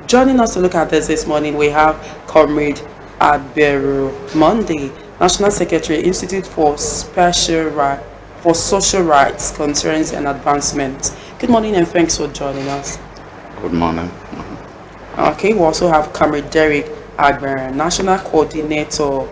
Joining us to look at this morning, we have Comrade Agberen Monday, National Secretary, Institute for Social Rights, Concerns and Advancement. Good morning and thanks for joining us. Good morning. Okay, we also have Comrade Derrick Agberen, National Coordinator,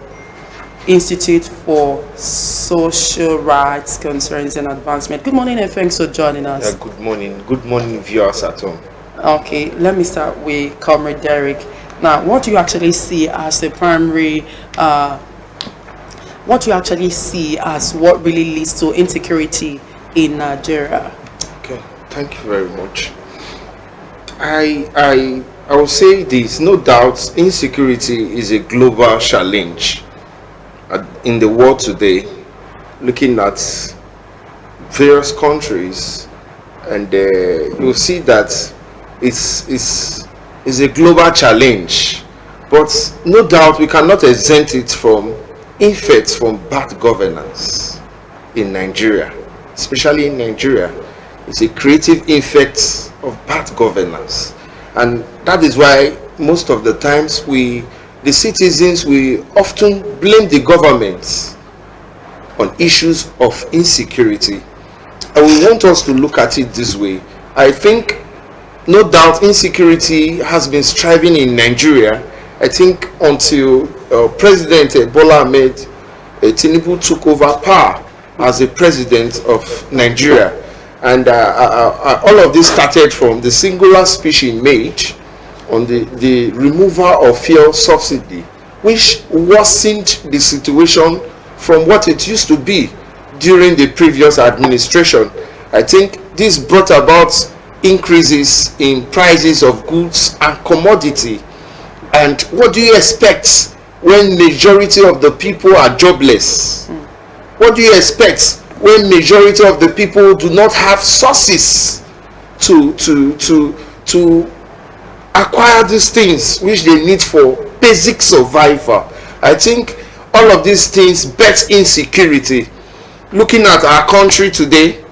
Institute for Social Rights, Concerns and Advancement. Good morning and thanks for joining us. Good morning. Good morning, viewers at home. Okay, let me start with Comrade Derrick. Now, what do you actually see as the primary, what do you actually see as what really leads to insecurity in Nigeria? Okay, thank you very much. I will say this, no doubt insecurity is a global challenge in the world today, looking at various countries, and you'll see that it's a global challenge, but no doubt we cannot exempt it from effects from bad governance in Nigeria, especially in Nigeria. It's a creative effect of bad governance, and that is why most of the times the citizens, we often blame the government on issues of insecurity, and we want us to look at it this way. I think no doubt insecurity has been striving in Nigeria, I think, until President Bola Ahmed Tinubu took over power as the president of Nigeria. And all of this started from the singular speech he made on the removal of fuel subsidy, which worsened the situation from what it used to be during the previous administration. I think this brought about increases in prices of goods and commodity. And what do you expect when majority of the people are jobless? What do you expect when majority of the people do not have sources to acquire these things which they need for basic survival? I think all of these things bet insecurity. Looking at our country today,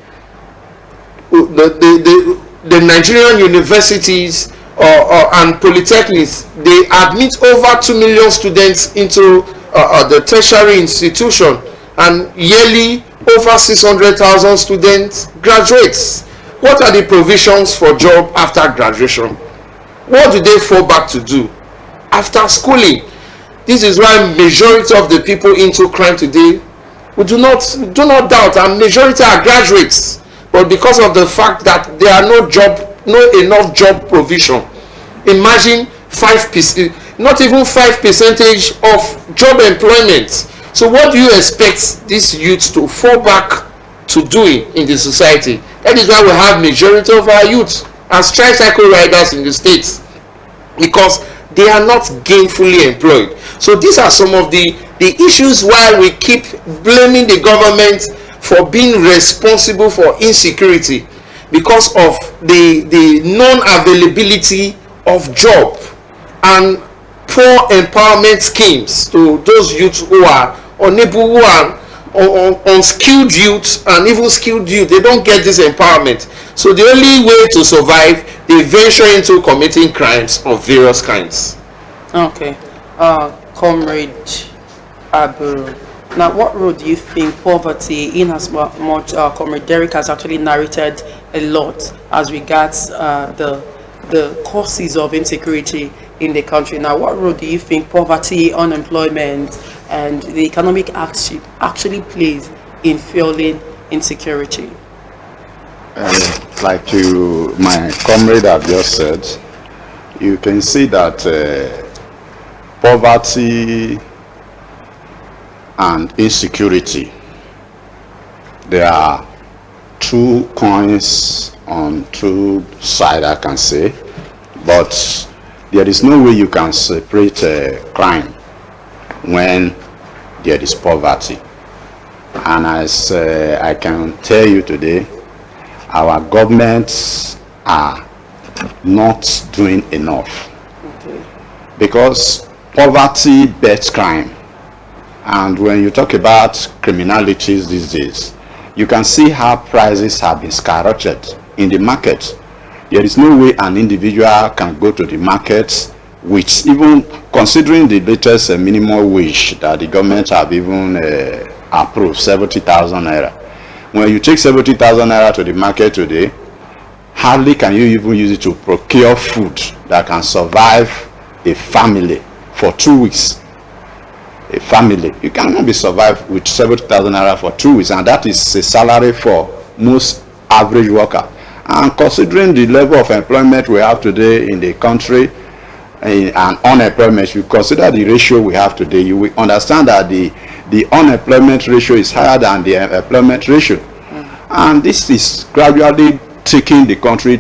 the Nigerian universities and polytechnics, they admit over 2 million students into the tertiary institution, and yearly over 600,000 students graduates. What are the provisions for job after graduation? What do they fall back to do after schooling? This is why majority of the people into crime today, we do not doubt, and majority are graduates, but because of the fact that there are no enough job provision. Imagine 5%, not even 5% of job employment. So what do you expect these youths to fall back to doing in the society? That is why we have majority of our youths as tricycle riders in the states, because they are not gainfully employed. So these are some of the issues why we keep blaming the government for being responsible for insecurity, because of the non-availability of job and poor empowerment schemes to those youths who are unable, who are unskilled youth, and even skilled youth. They don't get this empowerment. So the only way to survive, they venture into committing crimes of various kinds. Okay, Comrade Agberen. Now, what role do you think poverty, in as much Comrade Derrick has actually narrated a lot as regards the causes of insecurity in the country? Now, what role do you think poverty, unemployment, and the economic action actually plays in fueling insecurity? Like my comrade have just said, you can see that poverty and insecurity, there are two coins on two sides, I can say, but there is no way you can separate crime when there is poverty. And as I can tell you today, our governments are not doing enough. Okay. Because poverty bets crime. And when you talk about criminalities these days, you can see how prices have been skyrocketed in the market. There is no way an individual can go to the market with, even considering the latest minimum wage that the government have even approved, 70,000 naira. When you take 70,000 naira to the market today, hardly can you even use it to procure food that can survive a family for 2 weeks. A family, you cannot be survived with 70,000 naira for 2 weeks, and that is a salary for most average worker. And considering the level of employment we have today in the country and unemployment, you consider the ratio we have today, you will understand that the unemployment ratio is higher than the employment ratio. And this is gradually taking the country